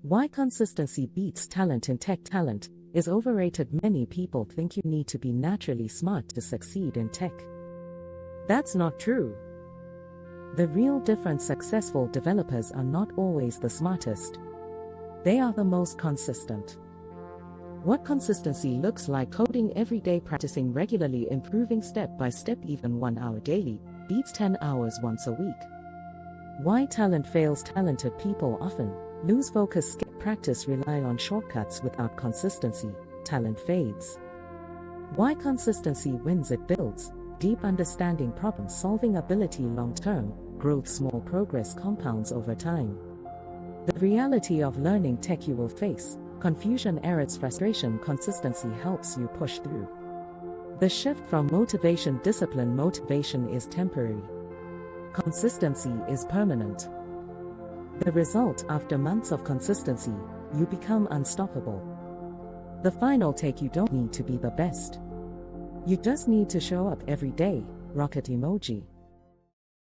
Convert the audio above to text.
Why consistency beats talent in tech? Talent is overrated. Many people think you need to be naturally smart to succeed in tech. That's not true. The real difference: successful developers are not always the smartest. They are the most consistent. What consistency looks like: coding every day, practicing regularly, improving step by step. Even 1 hour daily beats 10 hours once a week. Why talent fails? Talented people often lose focus, skip practice, rely on shortcuts. Without consistency, talent fades. Why consistency wins? It builds deep understanding, problem-solving ability, long-term growth. Small progress compounds over time. The reality of learning tech: you will face confusion, errors, frustration. Consistency helps you push through. The shift from motivation, discipline. Motivation is temporary. Consistency is permanent. The result: after months of consistency, you become unstoppable. The final take: you don't need to be the best. You just need to show up every day. Rocket emoji.